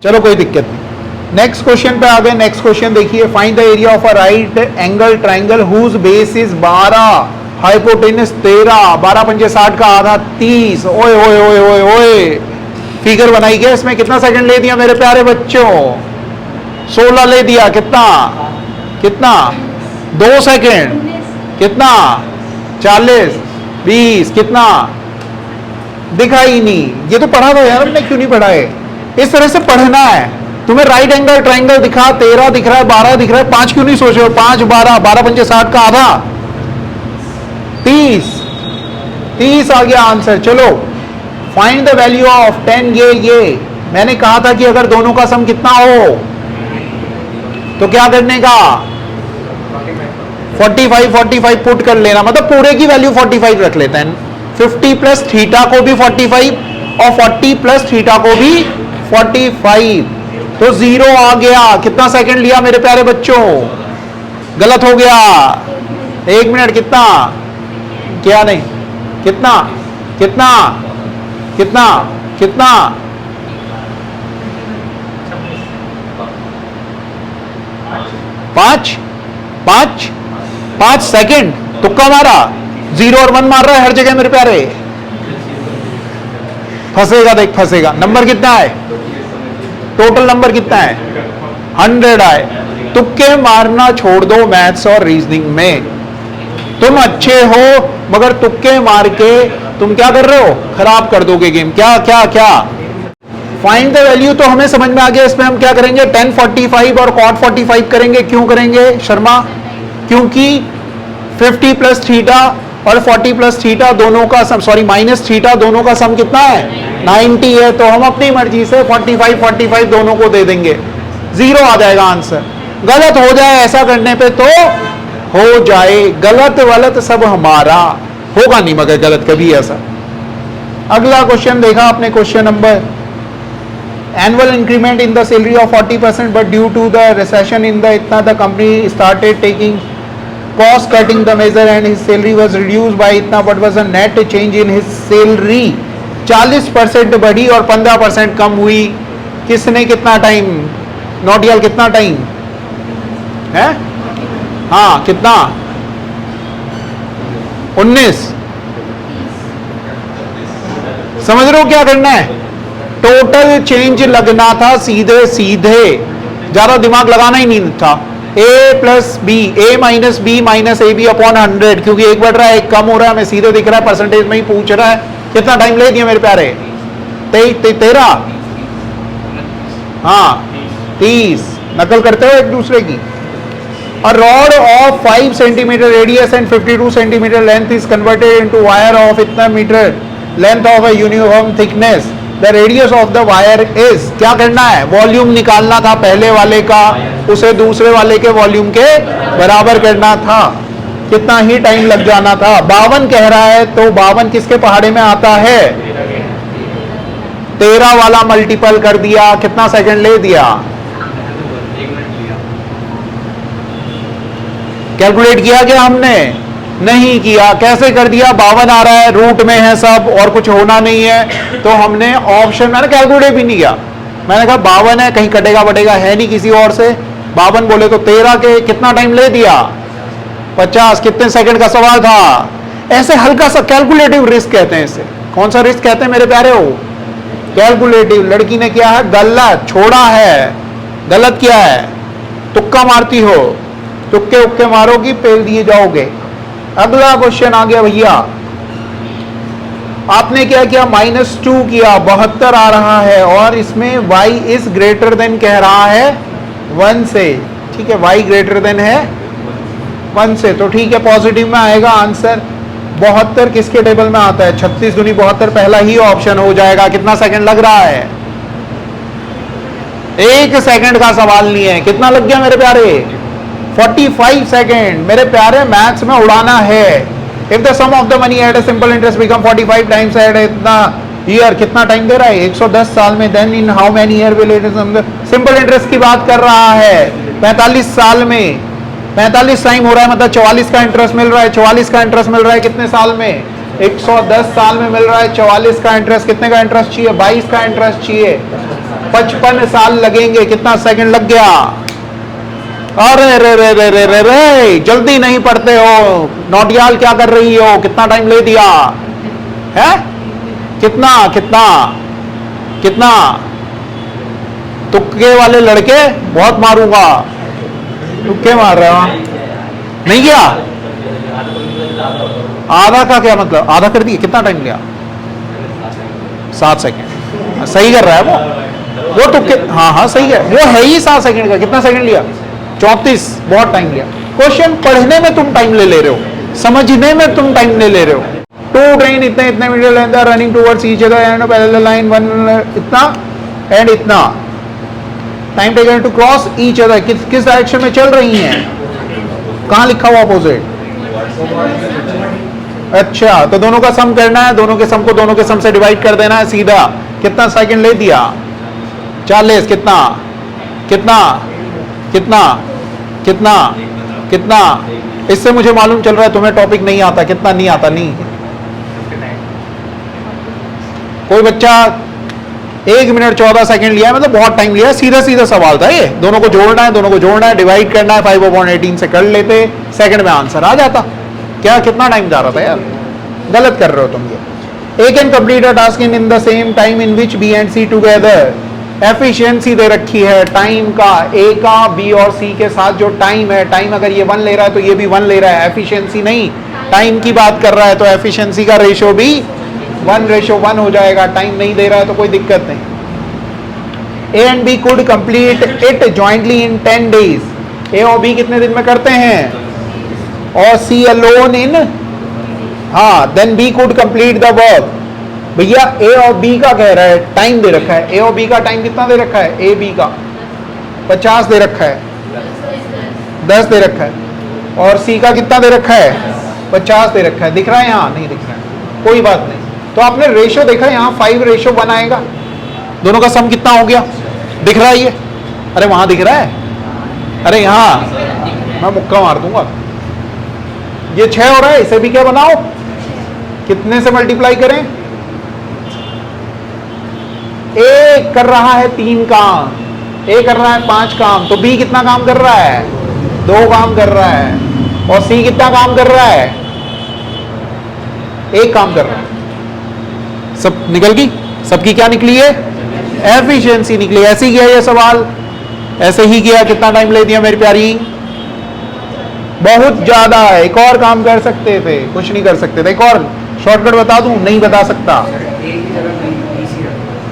चलो कोई दिक्कत नहीं। नेक्स्ट क्वेश्चन पे आ गए। नेक्स्ट क्वेश्चन देखिए, find the area of a right angle triangle whose base is 12, hypotenuse 13, 12 पंजे 60 का आधा 30। ओए ओए ओए ओए ओए, फिगर बनाई गया। इसमें कितना सेकंड ले दिया मेरे प्यारे बच्चों? 16 ले दिया। कितना कितना? 2 सेकंड। कितना? 40, 20। कितना? दिखा ही नहीं। ये तो पढ़ा था यार हमने, क्यों नहीं पढ़ा है? इस तरह से पढ़ना है। तुम्हें राइट एंगल ट्राइंगल दिखा, 13 दिख रहा है, 12 दिख रहा है, 5 क्यों नहीं सोच रहे हो? 5 12, 12 पंजे 60 का आधा 30। 30 आ गया आंसर। चलो फाइंड द वैल्यू ऑफ 10। ये मैंने कहा था कि अगर दोनों का सम कितना हो तो क्या करने का? 45 पुट कर लेना, मतलब पूरे की वैल्यू 45 रख लेते हैं। 50 प्लस थीटा को भी 45 और 40 प्लस थीटा को भी 45, तो 0 आ गया। कितना सेकंड लिया मेरे प्यारे बच्चों? गलत हो गया। 1 मिनट। कितना? क्या नहीं? कितना कितना कितना कितना? 5 सेकंड। तुक्का मारा, 0 और 1 मार रहा है हर जगह मेरे प्यारे। फंसेगा, देख फंसेगा। नंबर कितना है? टोटल नंबर कितना है? 100 आए। तुक्के मारना छोड़ दो मैथ्स और रीजनिंग में। तुम अच्छे हो मगर तुक्के मार के तुम क्या कर रहे हो? खराब कर दोगे गेम। क्या क्या क्या? फाइंड द वैल्यू तो हमें समझ में आ गया। इसमें हम क्या करेंगे? tan 45 और cot 45 करेंगे। क्यों करेंगे शर्मा? क्योंकि 50 प्लस थीटा और 40 प्लस थीटा दोनों का सम, सॉरी माइनस थीटा दोनों का सम कितना है? 90 है। तो हम अपनी मर्जी से 45 दोनों को दे देंगे। 0 आ जाएगा आंसर। गलत हो जाए ऐसा करने पे तो हो जाए। गलत वलत सब हमारा होगा नहीं, मगर गलत कभी ऐसा। अगला क्वेश्चन देखा आपने, question number, annual increment in the salary of 40%, but due to the recession in the इतना the company started taking cost cutting the measure and his salary was reduced by इतना, what was the net change in his salary? 40% बढ़ी और 15% कम हुई। किसने कितना time? Notiyal कितना time है? हाँ कितना? 19। समझ रहे हो क्या करना है? टोटल चेंज लगना था सीधे सीधे, ज्यादा दिमाग लगाना ही नहीं था। a plus B, A minus B minus A B upon 100, क्योंकि एक बढ़ रहा है एक कम हो रहा है, हमें सीधे दिख रहा है, परसेंटेज में ही पूछ रहा है। कितना टाइम ले दिया मेरे प्यारे? 13। हाँ 30। नकल करते हो एक दूसरे की। A rod of 5 centimeter radius and 52 centimeter length is converted into wire of इतना metre length of a uniform thickness. The radius of the wire is, क्या करना है? वॉल्यूम निकालना था पहले वाले का, उसे दूसरे वाले के वॉल्यूम के बराबर करना था। कितना ही टाइम लग जाना था? 52 कह रहा है, तो 52 किसके पहाड़े में आता है? 13 वाला मल्टीपल कर दिया। कितना सेकंड ले दिया? कैलकुलेट किया क्या हमने? नहीं किया। कैसे कर दिया? 52 आ रहा है, रूट में है सब और कुछ होना नहीं है, तो हमने ऑप्शन, मैंने कैलकुलेट भी नहीं किया। मैंने कहा 52 है, कहीं कटेगा बटेगा है नहीं किसी और से। 52 बोले तो 13 के कितना टाइम ले दिया? 50। कितने सेकंड का सवाल था? ऐसे हल्का सा कैलकुलेटिव रिस्क कहते हैं इसे। कौन सा रिस्क कहते हैं मेरे प्यारे हो? कैलकुलेटिव। लड़की ने क्या है? गलत छोड़ा है। गलत क्या है? तुक्का मारती हो, तुक्के उक्के मारोगी पेल दिए जाओगे। अगला क्वेश्चन आ गया भैया, आपने क्या किया? -2 किया, 72 आ रहा है, और इसमें y इज ग्रेटर देन कह रहा है 1 से। ठीक है, y ग्रेटर देन है 1 से, तो ठीक है पॉजिटिव में आएगा आंसर। 72 किसके टेबल में आता है? 36 दूनी 72, पहला ही ऑप्शन हो जाएगा। कितना सेकंड लग रहा है? 1 सेकंड का सवाल नहीं है। कितना लग गया मेरे प्यारे? 45 सेकेंड। मेरे प्यारे मैथ्स में उड़ाना है। If the sum of the money at a simple interest become 45 times at इतना ईयर, कितना टाइम दे रहा है? 110 साल में। Then in how many year will it? Simple interest की बात कर रहा है। 45 साल में 45 टाइम हो रहा है, मतलब 44 का इंटरेस्ट मिल रहा है। 44 का इंटरेस्ट मिल रहा है कितने साल में? 110 साल में मिल रहा है 44 का इंटरेस्ट। कितने का इंटरेस्ट चाहिए? 22 का इंटरेस्ट चाहिए। 55 साल लगेंगे। कितना सेकंड लग गया? अरे रे रे रे रे रे रे, जल्दी नहीं पढ़ते हो। नौटियाल क्या कर रही हो? कितना टाइम ले दिया है? कितना कितना कितना? तुक्के वाले लड़के बहुत मारूंगा। तुक्के मार रहे हो? नहीं किया? आधा का क्या मतलब? आधा कर दिए? कितना टाइम लिया? 7 सेकंड। सही कर रहा है वो तुक्के। हाँ हाँ सही है, वो है ही 7 सेकंड का। कितना सेकंड लिया? 34। बहुत टाइम लिया। क्वेश्चन पढ़ने में तुम टाइम ले रहे हो, समझने में तुम टाइम ले रहे हो। टू ट्रेन इतने इतने metre length are running towards each other and parallel line one इतना एंड इतना time taken to cross each other. किस डायरेक्शन में चल रही हैं? कहां लिखा हुआ अपोजिट? अच्छा, तो दोनों का सम करना है। दोनों के सम को दोनों के सम से डिवाइड कर देना है सीधा। कितना सेकंड ले दिया? 40। कितना कितना कितना कितना कितना? इससे मुझे मालूम चल रहा है तुम्हें टॉपिक नहीं आता। कितना नहीं आता? नहीं। कोई बच्चा 1 मिनट 14 सेकंड लिया, मतलब बहुत टाइम लिया। सीधा सीधा सवाल था ये। दोनों को जोड़ना है, दोनों को जोड़ना है, डिवाइड करना है। 5/18 से कर लेते, सेकंड में आंसर आ जाता। क्या कितना टाइम जा रहा था यार? गलत कर रहे हो तुम ये। A can complete a task in the same time in which B and C together. Efficiency दे रखी है टाइम का, ए का बी और सी के साथ जो टाइम है। टाइम अगर ये 1 ले रहा है तो ये भी 1 ले रहा है। एफिशिएंसी नहीं, टाइम की बात कर रहा है, तो एफिशिएंसी का रेशियो भी 1:1 हो जाएगा। टाइम नहीं दे रहा है तो कोई दिक्कत नहीं। A and B could complete it jointly in 10 days. A और बी कितने दिन में करते हैं? और सी अलोन इन, हाँ, then B could complete the work. भैया ए और बी का कह रहा है, टाइम दे रखा है। ए और बी का टाइम कितना दे रखा है? ए बी का 50 दे रखा है, 10 दे रखा है। और सी का कितना दे रखा है? 50 दे रखा है। दिख रहा है? यहाँ नहीं दिख रहा है, कोई बात नहीं। तो आपने रेशियो देखा, यहाँ 5:1 आएगा। दोनों का सम कितना हो गया? दिख रहा है ये? अरे वहां दिख रहा है? अरे यहाँ मैं मुक्का मार दूंगा। ये 6 हो रहा है, इसे भी क्या बनाओ? कितने से मल्टीप्लाई करें? ए कर रहा है 3 काम, ए कर रहा है 5 काम, तो बी कितना काम कर रहा है? 2 काम कर रहा है। और सी कितना काम कर रहा है? 1 काम कर रहा है। सब निकल गई? सबकी क्या निकली है? एफिशिएंसी निकली। ऐसे ही किया ये सवाल, ऐसे ही किया। कितना टाइम ले दिया मेरी प्यारी? बहुत ज्यादा। एक और काम कर सकते थे, कुछ नहीं कर सकते थे। एक और शॉर्टकट बता दूं? नहीं बता सकता।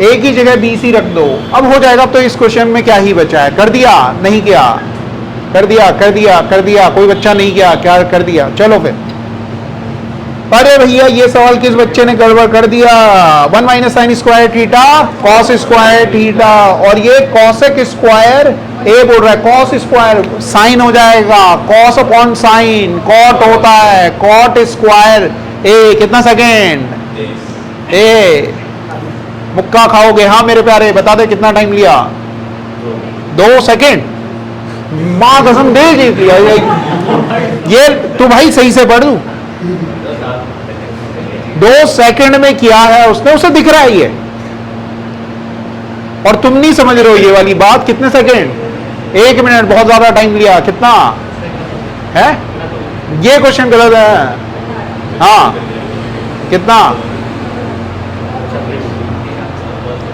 एक ही जगह BC रख दो, अब हो जाएगा। तो इस क्वेश्चन में क्या ही बचा है? कर दिया? नहीं किया? कर दिया कर दिया कर दिया। कोई बच्चा नहीं किया? क्या कर दिया? चलो फिर। अरे भैया ये सवाल किस बच्चे ने गड़बड़ कर दिया? 1 - sin square theta cos square theta, और ये cosec स्क्वायर, ए बोल रहा है cos स्क्वायर, साइन हो जाएगा cos अपॉन साइन, cot होता है cot स्क्वायर ए। कितना सेकेंड? ए। मुक्का खाओगे? हाँ मेरे प्यारे, बता दे कितना टाइम लिया? 2 सेकेंड। मां कसम दे जीत लिया ये। तू भाई सही से पढ़ दू। 2 सेकंड में किया है उसने, उसे दिख रहा है ये, और तुम नहीं समझ रहे हो ये वाली बात। कितने सेकंड? 1 मिनट। बहुत ज्यादा टाइम लिया। कितना है? ये क्वेश्चन गलत है। हाँ कितना?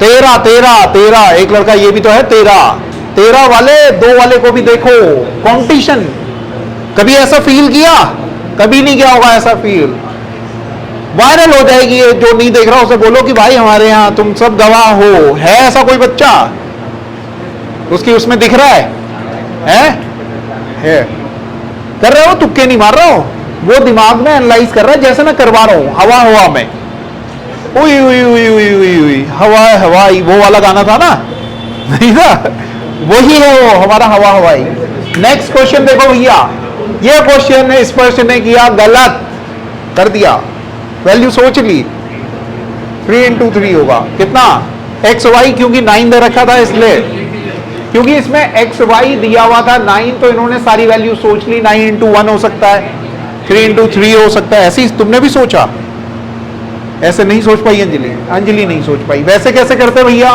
13। एक लड़का ये भी तो है 13 वाले। 2 वाले को भी देखो, कंपटीशन। कभी ऐसा फील किया? कभी नहीं किया होगा ऐसा फील। वायरल हो जाएगी। जो नहीं देख रहा उसे बोलो कि भाई हमारे यहाँ तुम सब गवाह हो। है ऐसा कोई बच्चा? उसकी उसमें दिख रहा है? है। कर रहे हो? तुक्के नहीं मार रहा हो, वो दिमाग में एनालाइज कर रहा है जैसे मैं करवा रहा हूं। हवा में उई उई उई उई उई उई, हवाई। वो वाला गाना था ना? नहीं था? वही है वो हमारा हवाई। नेक्स्ट क्वेश्चन देखो भैया। ये क्वेश्चन इस पर्सन ने किया गलत, कर दिया। वैल्यू सोच ली। 3 × 3 होगा कितना? XY, क्योंकि 9 दे रखा था इसलिए, क्योंकि इसमें XY दिया हुआ था 9, तो इन्होंने सारी वैल्यू सोच ली। 9 × 1 हो सकता है, 3 × 3 हो सकता है। ऐसे ही तुमने भी सोचा? ऐसे नहीं सोच पाई अंजलि नहीं सोच पाई। वैसे कैसे करते भैया?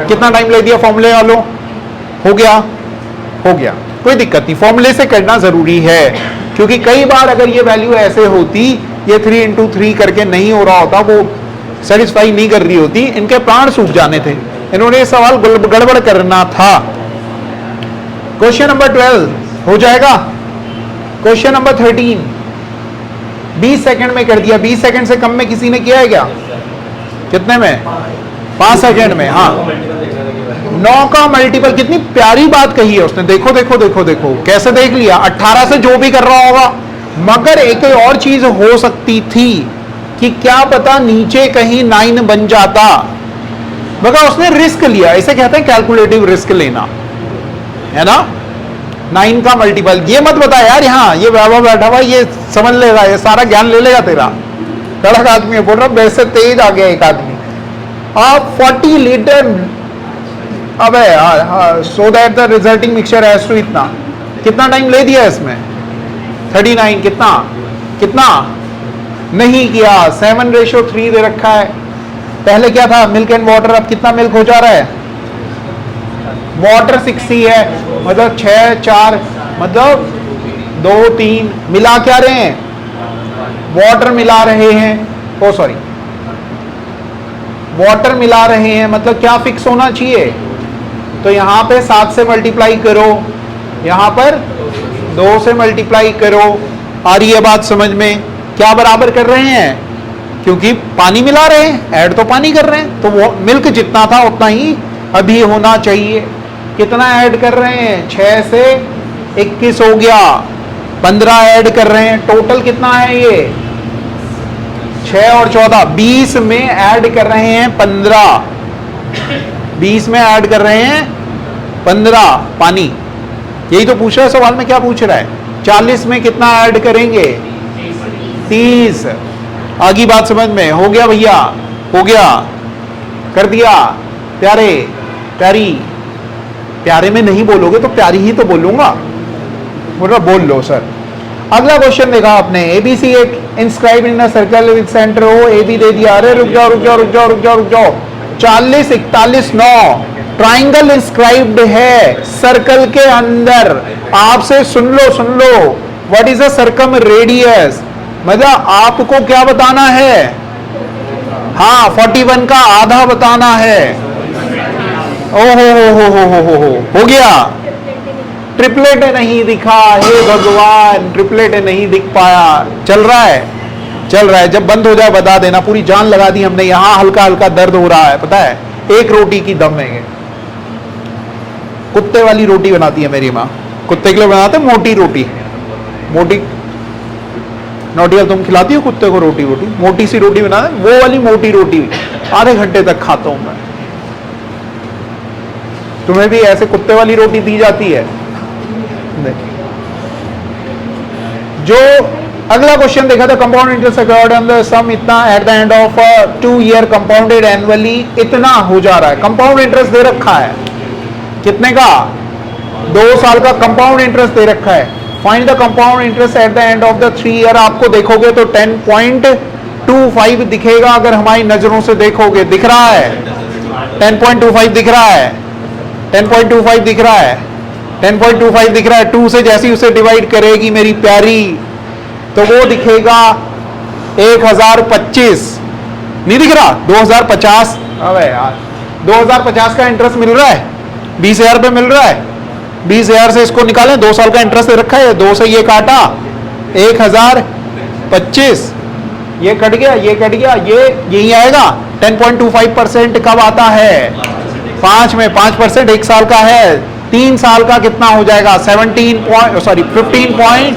कितना टाइम ले दिया फॉर्मूले वालों? हो गया, हो गया, कोई दिक्कत नहीं, फॉर्मूले से करना जरूरी है, क्योंकि कई बार अगर ये वैल्यू ऐसे होती, ये 3 इंटू 3 करके नहीं हो रहा होता, वो सेटिस्फाई नहीं कर रही होती, इनके प्राण सूख जाने थे, इन्होंने ये सवाल गड़बड़ करना था। क्वेश्चन नंबर 12 हो जाएगा। क्वेश्चन नंबर 13 20 सेकंड में कर दिया, 20 सेकंड से कम में किसी ने किया है क्या? कितने में? 5 सेकंड में। हाँ, 9 का मल्टीपल, कितनी प्यारी बात कही है उसने, देखो देखो देखो देखो कैसे देख लिया, 18 से जो भी कर रहा होगा। मगर एक और चीज हो सकती थी कि क्या पता नीचे कहीं 9 बन जाता, मगर उसने रिस्क लिया, इसे कहते हैं कैलकुलेटिव रिस्क लेना, है ना। 9 का मल्टीपल, ये मत बता यार, यहाँ ये वैभव बैठा हुआ ये समझ लेगा, ये सारा ज्ञान ले लेगा तेरा, कड़क आदमी है, बोल रहा वैसे तेज आ गया एक आदमी। आप 40 लीटर, अबे यार, so that the resulting mixture has to इतना, कितना टाइम ले दिया इसमें? 39, कितना कितना नहीं किया, 7:3 दे रखा है। पहले क्या था, मिल्क एंड वाटर, अब कितना मिल्क हो जा रहा है? वाटर 60 है, मतलब 6 4, मतलब 2 3 मिला क्या रहे हैं? वाटर मिला रहे हैं, ओ सॉरी, वाटर मिला रहे हैं, मतलब क्या फिक्स होना चाहिए? तो यहां पे 7 से मल्टीप्लाई करो, यहां पर 2 से मल्टीप्लाई करो। आ रही है बात समझ में? क्या बराबर कर रहे हैं? क्योंकि पानी मिला रहे हैं, ऐड तो पानी कर रहे हैं, तो वो मिल्क जितना था उतना ही अभी होना चाहिए। कितना ऐड कर रहे हैं? 6 से 21 हो गया, 15 ऐड कर रहे हैं, टोटल कितना है ये? 6 और 14, 20 में ऐड कर रहे हैं 15, 20 में ऐड कर रहे हैं 15 पानी। यही तो पूछ रहा है सवाल में, क्या पूछ रहा है? 40 में कितना ऐड करेंगे? 30। आगे बात समझ में? हो गया भैया, हो गया, कर दिया। प्यारे प्यारी, प्यारे में नहीं बोलोगे तो प्यारी ही तो बोलूंगा, बोल लो सर। अगला क्वेश्चन देखा आपने, एबीसी एक inscribe in a circle with centre हो, एबी दे दिया। अरे रुक जाओ रुक जाओ रुक जाओ रुक जाओ रुक जाओ, 40 41 9 ट्राइंगल इंस्क्राइब्ड है सर्कल के अंदर। आपसे सुन लो, what is a circumradius, मतलब आपको क्या बताना है? हाँ, 41 का आधा बताना है। हो गया। ट्रिपलेट नहीं दिखा, हे भगवान, ट्रिपलेट नहीं दिख पाया। चल रहा है, जब बंद हो जाए बता देना। पूरी जान लगा दी हमने, यहां हल्का हल्का दर्द हो रहा है, पता है, एक रोटी की दम है। कुत्ते वाली रोटी बनाती है मेरी माँ, कुत्ते के लिए बनाते मोटी रोटी, मोटी। नोटिया तुम खिलाती हो कुत्ते को रोटी? मोटी सी रोटी बना दे, वो वाली मोटी रोटी आधे घंटे तक खाता हूं मैं। तुम्हें भी ऐसे कुत्ते वाली रोटी दी जाती है? जो अगला क्वेश्चन देखा था, compound interest accrued on the sum इतना at the end of 2 year compounded annually इतना हो जा रहा है। कंपाउंड इंटरेस्ट दे रखा है कितने का? 2 साल का कंपाउंड इंटरेस्ट दे रखा है। Find the compound interest eight the end of the 3 year. आपको देखोगे तो 10.25 दिखेगा, अगर हमारी नजरों से देखोगे। दिख रहा है 10.25 दिख रहा है, 10.25 दिख रहा है, 10.25 दिख रहा है। 2 से जैसे उसे डिवाइड करेगी मेरी प्यारी, तो वो दिखेगा 1025। नहीं दिख रहा? 2050। अबे यार, 2050 का इंटरेस्ट मिल रहा है, 20,000 पे मिल रहा है। 20,000 से इसको निकालें, 2 साल का इंटरेस्ट दे रखा है, 2 से ये काटा 1025, ये कट गया, ये कट गया, ये यही आएगा। 10.25% कब आता है? 5 में। 5% 1 साल का है, 3 साल का कितना हो जाएगा? 15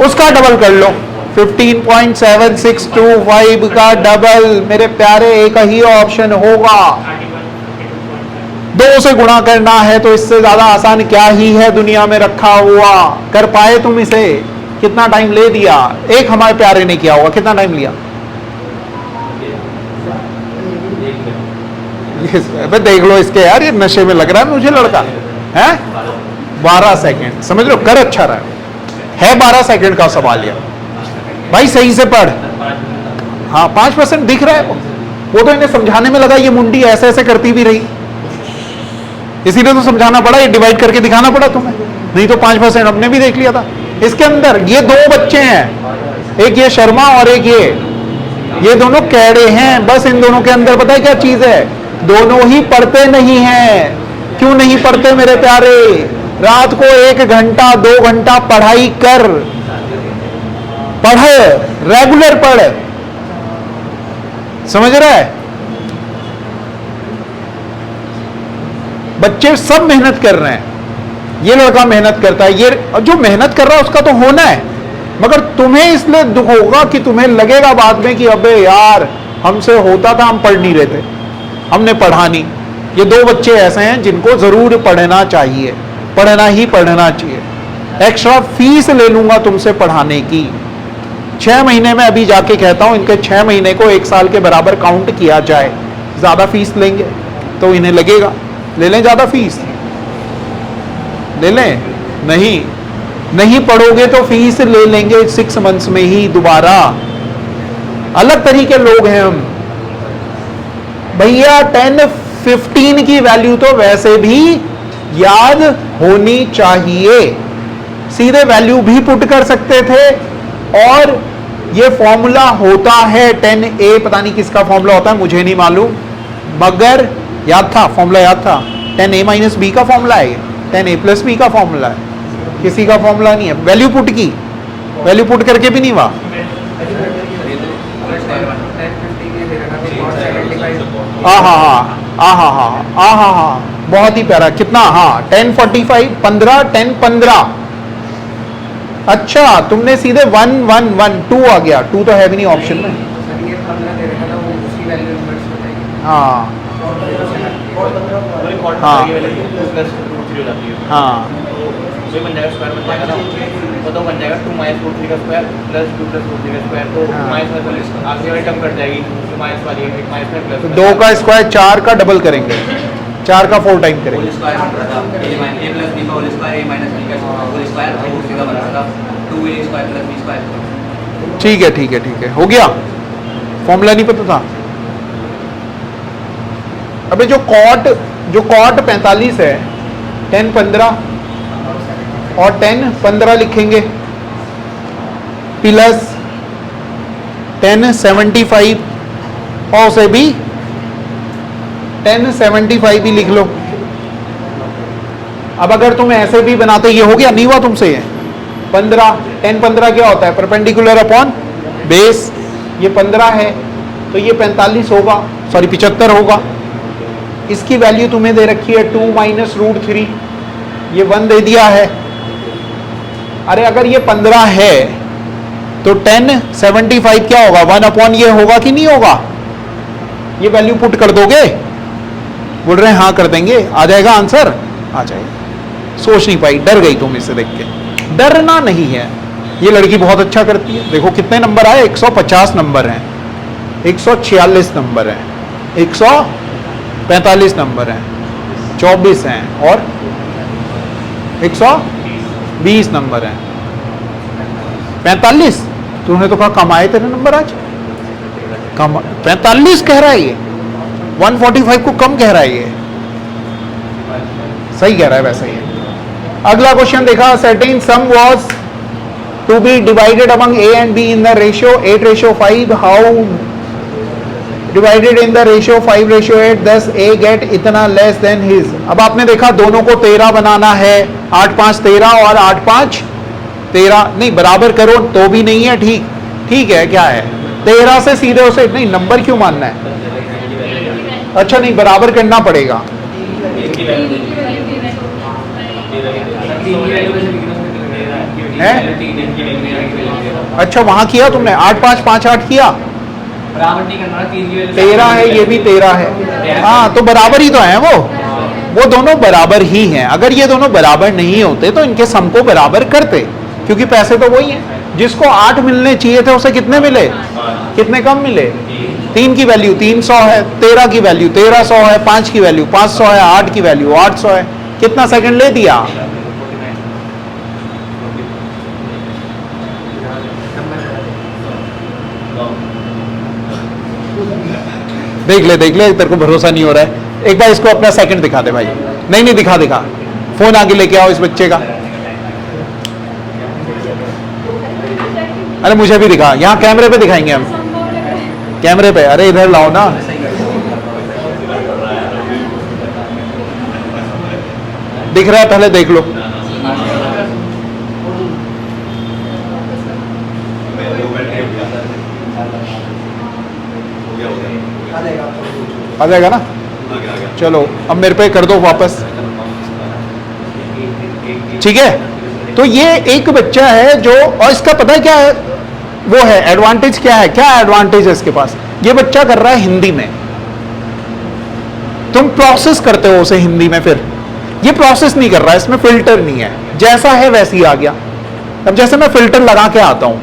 उसका डबल कर लो, 15.7625 का डबल। मेरे प्यारे, एक ही ऑप्शन होगा। 2 से गुणा करना है तो इससे ज्यादा आसान क्या ही है दुनिया में रखा हुआ। कर पाए तुम इसे? कितना टाइम ले दिया? एक हमारे प्यारे ने किया होगा, कितना टाइम लिया? देख लो इसके, यार ये नशे में लग रहा है मुझे लड़का है। 12 सेकेंड, समझ लो, कर अच्छा रहा है 12 सेकेंड का सवाल ये भाई, सही से पढ़। हाँ, 5% दिख रहा है वो तो इन्हें समझाने में लगा, ये मुंडी ऐसे ऐसे करती भी रही, इसीलिए तो समझाना पड़ा, ये डिवाइड करके दिखाना पड़ा तुम्हें, नहीं तो 5% हमने भी देख लिया था। इसके अंदर ये दो बच्चे हैं, एक ये शर्मा और एक ये दोनों कैड़े हैं। बस इन दोनों के अंदर पता है क्या चीज है, दोनों ही पढ़ते नहीं हैं। क्यों नहीं पढ़ते मेरे प्यारे? रात को 1 घंटा 2 घंटा पढ़ाई कर, पढ़, रेगुलर पढ़, समझ रहा है? बच्चे सब मेहनत कर रहे हैं, ये लड़का मेहनत करता है, ये जो मेहनत कर रहा है उसका तो होना है, मगर तुम्हें इसलिए दुख होगा कि तुम्हें लगेगा बाद में कि अबे यार हमसे होता था, हम पढ़ नहीं रहे थे, हमने पढ़ा नहीं। ये दो बच्चे ऐसे हैं जिनको जरूर पढ़ना चाहिए, पढ़ना ही पढ़ना चाहिए। एक्स्ट्रा फीस ले लूंगा तुमसे पढ़ाने की, 6 महीने में अभी जाके कहता हूं इनके 6 महीने को 1 साल के बराबर काउंट किया जाए। ज्यादा फीस लेंगे तो इन्हें लगेगा, ले लें ज्यादा फीस, ले लें, नहीं पढ़ोगे तो फीस ले लेंगे 6 मंथ्स में ही दोबारा। अलग तरीके लोग हैं हम भैया। 10-15 की वैल्यू तो वैसे भी याद होनी चाहिए, सीधे वैल्यू भी पुट कर सकते थे। और ये फॉर्मूला होता है 10a, पता नहीं किसका फॉर्मूला होता है मुझे नहीं मालूम, मगर याद था, फॉर्मूला याद था। 10a माइनस b का फॉर्मूला है, 10a प्लस b का फॉर्मूला है, किसी का फॉर्मूला नहीं है। वैल्यू पुट की, वैल्यू पुट करके भी नहीं हुआ। हाँ, बहुत ही प्यारा। कितना? हाँ 1045, 15, 10, 15। अच्छा तुमने सीधे 1, 1, 1, 2 आ गया, 2 तो है भी नहीं ऑप्शन में। हाँ हाँ हाँ, बन जाएगा स्क्वायर बन जाएगा ना, तो बन जाएगा 2 माइनस रूट 3 का स्क्वायर प्लस 2 प्लस रूट 3 का स्क्वायर, तो माइनस वाली आगे वाली टर्म कट जाएगी, तो माइनस वाली एक माइनस में प्लस 2 का स्क्वायर 4 का डबल करेंगे, 4 का 4 टाइम करेंगे। होल स्क्वायर बन रहा था a प्लस b का whole square a minus b का होल स्क्वायर और सीधा बन रहा था 2a square plus b square. ठीक है ठीक है ठीक है, हो गया। फॉर्मूला नहीं पता था। अबे जो कॉट 45 है, 10, 15 और 10, 15 लिखेंगे, प्लस 10, 75 और उसे भी 10, 75 भी लिख लो। अब अगर तुम ऐसे भी बनाते, ये हो गया, नहीं हुआ तुमसे ये 15, 10, 15 क्या होता है? Perpendicular upon base. ये 15 है तो ये 45 होगा, सॉरी 75 होगा। इसकी वैल्यू तुम्हें दे रखी है 2 माइनस रूट 3, ये 1 दे दिया है। अरे अगर ये 15 है तो 10, 75 क्या होगा? 1 अपॉन ये होगा कि नहीं होगा? ये वैल्यू पुट कर दोगे? बोल रहे हैं हाँ कर देंगे, आ जाएगा आंसर, आ जाएगा। सोच नहीं पाई, डर गई तुम इसे देख के। डरना नहीं है, ये लड़की बहुत अच्छा करती है। देखो कितने नंबर आए, 150 नंबर हैं, 146 नंबर हैं, 145 नंबर हैं, 24 हैं और 120 नंबर हैं। 45 तूने तो कहा कम आए तेरे नंबर आज, कम 45 कह रहा है ये, 145 को कम कह रहा है ये, सही कह रहा है वैसे ही। अगला क्वेश्चन देखा, certain sum was to be divided among A and B in the ratio 8:5, how divided in the ratio 5:8, thus A get इतना लेस देन हिज। अब आपने देखा दोनों को 13 बनाना है, 8, 5, 13 और 8, 5, 13 नहीं बराबर करो तो भी नहीं है, ठीक है, क्या है 13 से सीधे उसे नहीं, नंबर क्यों मानना है? अच्छा नहीं, बराबर करना पड़ेगा। है? अच्छा वहां किया तुमने, 8, 5, 5, 8 किया, बराबर नहीं करना, 13 है, ये भी 13 है, हाँ तो बराबर ही तो है वो दोनों बराबर ही हैं। अगर ये दोनों बराबर नहीं होते तो इनके सम को बराबर करते, क्योंकि पैसे तो वही हैं। जिसको 8 मिलने चाहिए थे उसे कितने मिले, कितने कम मिले? 3 की वैल्यू 300 है, 13 की वैल्यू 1300 है, 5 की वैल्यू 500 है, 8 की वैल्यू 800 है। कितना सेकंड ले दिया? देख ले तेरे को भरोसा नहीं हो रहा है, एक बार इसको अपना सेकंड दिखा दे भाई। नहीं नहीं दिखा दिखा, फोन आगे लेके आओ इस बच्चे का। अरे मुझे भी दिखा, यहाँ कैमरे पे दिखाएंगे हम, कैमरे पे। अरे इधर लाओ ना, दिख रहा है, पहले देख लो। आ जाएगा ना? चलो अब मेरे पे कर दो वापस, ठीक है। तो ये एक बच्चा है जो, और इसका पता है क्या है वो है एडवांटेज, क्या है, क्या एडवांटेज है इसके पास। ये बच्चा कर रहा है हिंदी में, तुम प्रोसेस करते हो उसे हिंदी में, फिर ये प्रोसेस नहीं कर रहा है, इसमें फिल्टर नहीं है, जैसा है वैसे ही आ गया। अब जैसे मैं फिल्टर लगा के आता हूं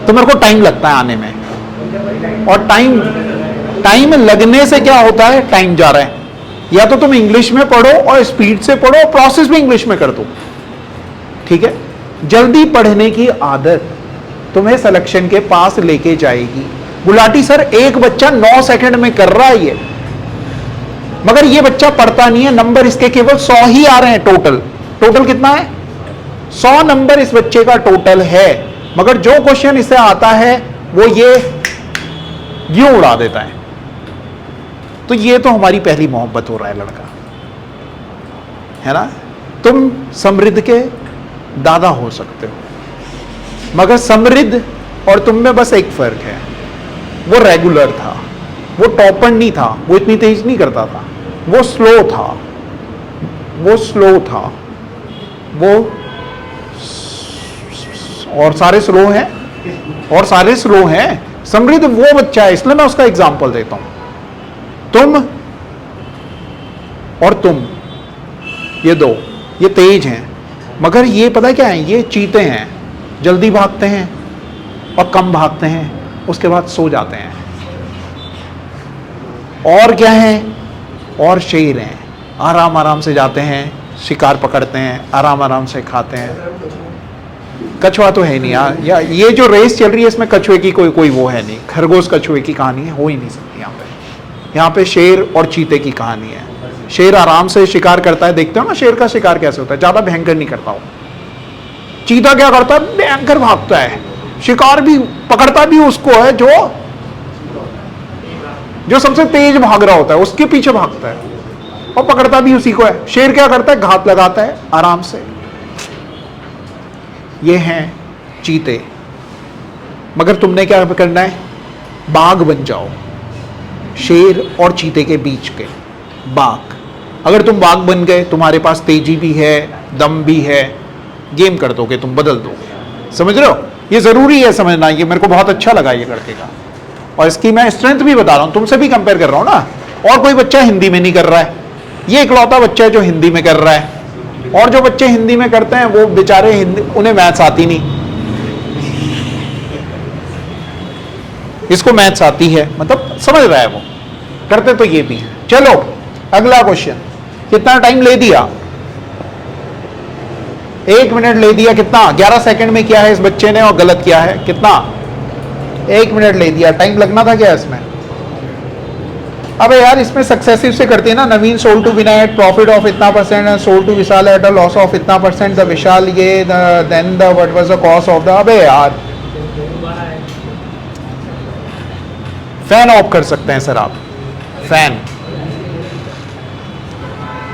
तो मेरे को टाइम लगता है आने में, और टाइम लगने से क्या होता है, टाइम जा रहा है। या तो तुम इंग्लिश में पढ़ो और स्पीड से पढ़ो, प्रोसेस भी इंग्लिश में कर दो, ठीक है। जल्दी पढ़ने की आदत तुम्हें सिलेक्शन के पास लेके जाएगी। गुलाटी सर एक बच्चा 9 सेकंड में कर रहा है ये, मगर ये बच्चा पढ़ता नहीं है, नंबर इसके केवल 100 ही आ रहे हैं। टोटल कितना है? 100 नंबर इस बच्चे का टोटल है, मगर जो क्वेश्चन इसे आता है वो ये यूं उड़ा देता है। तो ये तो हमारी पहली मोहब्बत हो रहा है लड़का, है ना। तुम समृद्ध के दादा हो सकते हो, मगर समृद्ध और तुम में बस एक फर्क है, वो रेगुलर था, वो टॉपर नहीं था, वो इतनी तेज नहीं करता था, वो स्लो था, वो और सारे स्लो हैं, समृद्ध वो बच्चा है। इसलिए मैं उसका एग्जाम्पल देता हूं। तुम और तुम, ये दो, ये तेज हैं, मगर ये पता है क्या है, ये चीते हैं, जल्दी भागते हैं और कम भागते हैं, उसके बाद सो जाते हैं। और क्या है, और शेर हैं, आराम आराम से जाते हैं, शिकार पकड़ते हैं, आराम आराम से खाते हैं। कछुआ तो है नहीं यार, या ये जो रेस चल रही है इसमें कछुए की कोई वो है नहीं, खरगोश कछुए की कहानी है, हो ही नहीं सकती यहाँ पे शेर और चीते की कहानी है। शेर आराम से शिकार करता है, देखते हो ना शेर का शिकार कैसे होता है, ज्यादा भयंकर नहीं करता हो। चीता क्या करता है, भयंकर भागता है, शिकार भी पकड़ता भी उसको है जो सबसे तेज भाग रहा होता है, उसके पीछे भागता है और पकड़ता भी उसी को है। शेर क्या करता है, घात लगाता है आराम से। ये हैं चीते, मगर तुमने क्या करना है, बाघ बन जाओ, शेर और चीते के बीच के बाघ। अगर तुम बाघ बन गए, तुम्हारे पास तेजी भी है, दम भी है, गेम कर दोगे, तुम बदल दोगे। समझ रहे हो, ये जरूरी है समझना। ये मेरे को बहुत अच्छा लगा ये लड़के का, और इसकी मैं स्ट्रेंथ भी बता रहा हूं, तुमसे भी कंपेयर कर रहा हूं ना। और कोई बच्चा हिंदी में नहीं कर रहा है, ये इकलौता बच्चा है जो हिंदी में कर रहा है। और जो बच्चे हिंदी में करते हैं वो बेचारे हिंदी, उन्हें मैथ्स आती नहीं, इसको मैथ्स आती है, मतलब समझ रहा है वो, करते तो ये भी है। चलो अगला क्वेश्चन। कितना टाइम ले दिया, 1 मिनट ले दिया। कितना, 11 सेकंड में किया है इस बच्चे ने, और गलत किया है कितना, 1 मिनट ले दिया। टाइम लगना था क्या इसमें? अबे यार इसमें सक्सेसिव से करते हैं ना, Naveen sold to Vinay at profit of इतना percent and sold to Vishal at a loss of इतना परसेंट, द विशाल ये then the what was the cost of the. अबे यार फैन ऑफ कर सकते हैं सर आप, फैन,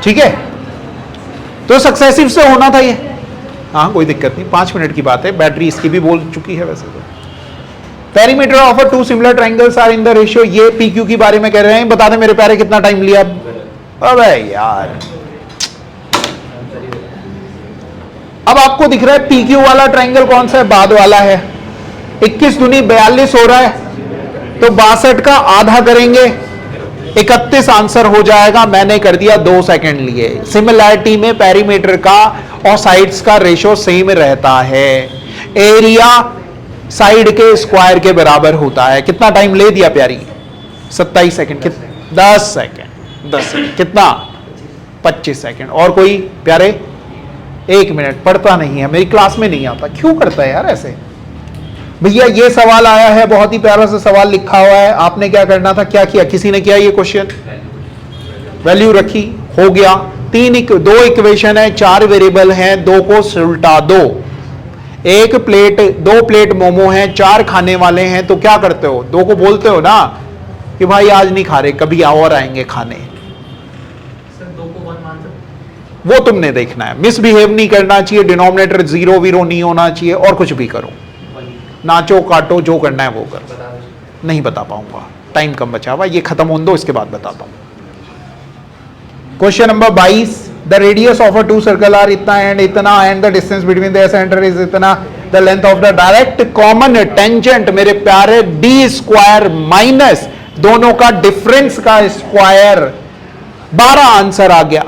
ठीक है। तो सक्सेसिव से होना था ये, हाँ कोई दिक्कत नहीं, 5 मिनट की बात है। बैटरी इसकी भी बोल चुकी है वैसे तो। Perimeter of a 2 similar triangles are in the ratio, ये PQ के बारे में कह रहे हैं। बता दे मेरे प्यारे कितना टाइम लिया। अबे यार अब आपको दिख रहा है PQ वाला ट्रायंगल कौन सा है, बाद वाला है। 21 दूनी 42 हो रहा है, तो 62 का आधा करेंगे, 31 आंसर हो जाएगा। मैंने कर दिया 2 सेकंड लिए। सिमिलैरिटी में पेरीमीटर का और साइड्स का रेशो सेम रहता है, एरिया साइड के स्क्वायर के बराबर होता है। कितना टाइम ले दिया प्यारी, 27 सेकंड। 10 सेकंड कितना, 25 सेकंड। और कोई प्यारे, 1 मिनट। पढ़ता नहीं है, मेरी क्लास में नहीं आता, क्यों करता है यार ऐसे। भैया ये सवाल आया है, बहुत ही प्यारा सा सवाल लिखा हुआ है, आपने क्या करना था, क्या किया, किसी ने किया ये क्वेश्चन? वैल्यू रखी, हो गया। दो इक्वेशन है, 4 वेरिएबल हैं, 2 को उल्टा दो। दो प्लेट मोमो हैं, 4 खाने वाले हैं, तो क्या करते हो? 2 को बोलते हो ना कि भाई आज नहीं खा रहे, कभी और आएंगे खाने। सर 2 को 1 मान सकते? वो तुमने देखना है, मिसबिहेव नहीं करना चाहिए, डिनोमिनेटर 0 वीरो नहीं होना चाहिए, और कुछ भी करो, नाचो काटो जो करना है वो करो। नहीं बता पाऊंगा, टाइम कम बचा हुआ, ये खत्म होने दो, इसके बाद बताता हूं। Question number 22, the radius of a 2 circle are इतना and the distance between the centre is इतना, the length of the direct common tangent मेरे प्यारे डी स्क्वायर माइनस दोनों का डिफरेंस का स्क्वायर, 12 आंसर आ गया।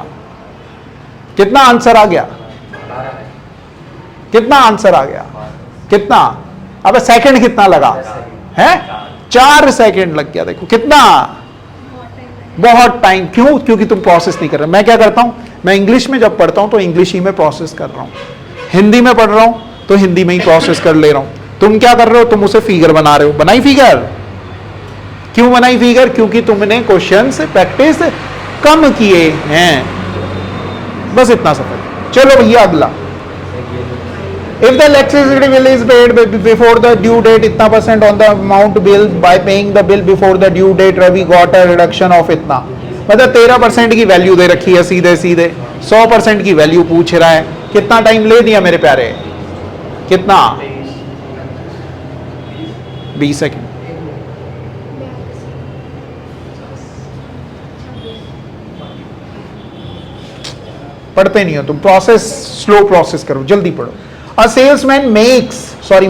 कितना आंसर आ गया? कितना आंसर आ गया? कितना? अब सेकंड कितना लगा है? 4 सेकंड लग गया। देखो कितना, बहुत टाइम। क्यों? क्योंकि तुम प्रोसेस नहीं कर रहे। मैं क्या करता हूं, मैं इंग्लिश में जब पढ़ता हूं तो इंग्लिश ही में प्रोसेस कर रहा हूं, हिंदी में पढ़ रहा हूं तो हिंदी में ही प्रोसेस कर ले रहा हूं। तुम क्या कर रहे हो? तुम उसे फिगर बना रहे हो। बनाई फिगर? क्यों बनाई फिगर? क्योंकि तुमने क्वेश्चन से प्रैक्टिस कम किए हैं, बस इतना सफर। चलो भैया अगला, if the electricity bill is paid before the due date इतना % on the amount bill, by paying the bill before the due date Ravi got a reduction of इतना, मतलब 13% की वैल्यू दे रखी है, सीधे सीधे 100% की वैल्यू पूछ रहा है। कितना टाइम ले दिया मेरे प्यारे? कितना? 20 सेकेंड। पढ़ते नहीं हो तुम, प्रोसेस स्लो प्रोसेस करो, जल्दी पढ़ो। A salesman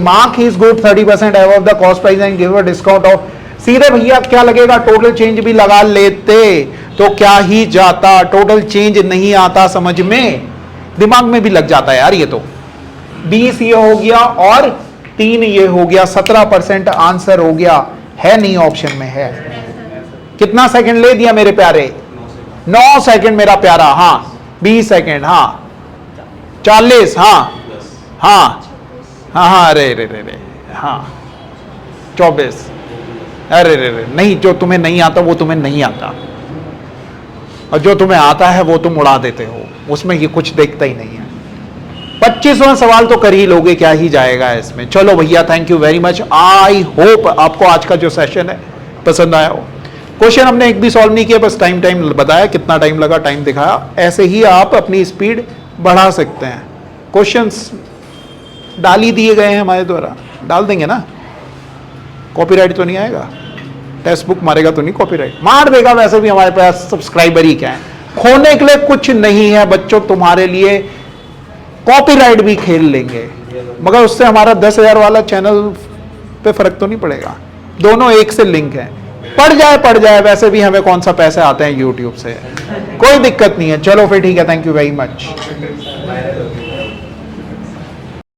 mark his good 30% above the cost price and give a discount of, सीधे भैया क्या लगेगा? टोटल चेंज भी लगा लेते तो क्या ही जाता, टोटल चेंज नहीं आता समझ में, दिमाग में भी लग जाता है यार। ये तो 20 ये हो गया और 3 ये हो गया, 17% आंसर हो गया। है नहीं, ऑप्शन में है। कितना सेकंड ले दिया मेरे प्यारे? 9 सेकंड मेरा प्यारा। हाँ 20 सेकंड, हाँ 40, हाँ हाँ हाँ हाँ, अरे रे रे रे, हाँ 24, अरे रे रे, नहीं, जो तुम्हें नहीं आता वो तुम्हें नहीं आता, और जो तुम्हें आता है वो तुम उड़ा देते हो, उसमें ये कुछ देखता ही नहीं है। 25वां सवाल तो कर ही लोगे, क्या ही जाएगा इसमें। चलो भैया, thank you very much. I hope आपको आज का जो सेशन है पसंद आया हो। क्वेश्चन हमने एक भी सॉल्व नहीं किया, बस टाइम बताया, कितना टाइम लगा टाइम दिखाया। ऐसे ही आप अपनी स्पीड बढ़ा सकते हैं। क्वेश्चंस डाल ही दिए गए हैं हमारे द्वारा, डाल देंगे ना, कॉपीराइट तो नहीं आएगा, टेक्स्ट बुक मारेगा तो नहीं कॉपीराइट? मार देगा, वैसे भी हमारे पास सब्सक्राइबर ही क्या है, खोने के लिए कुछ नहीं है बच्चों तुम्हारे लिए, कॉपीराइट भी खेल लेंगे, मगर उससे हमारा 10,000 वाला चैनल पे फर्क तो नहीं पड़ेगा, दोनों एक से लिंक है। पड़ जाए, वैसे भी हमें कौन सा पैसे आते हैं यूट्यूब से, कोई दिक्कत नहीं है। चलो फिर ठीक है, थैंक यू वेरी मच।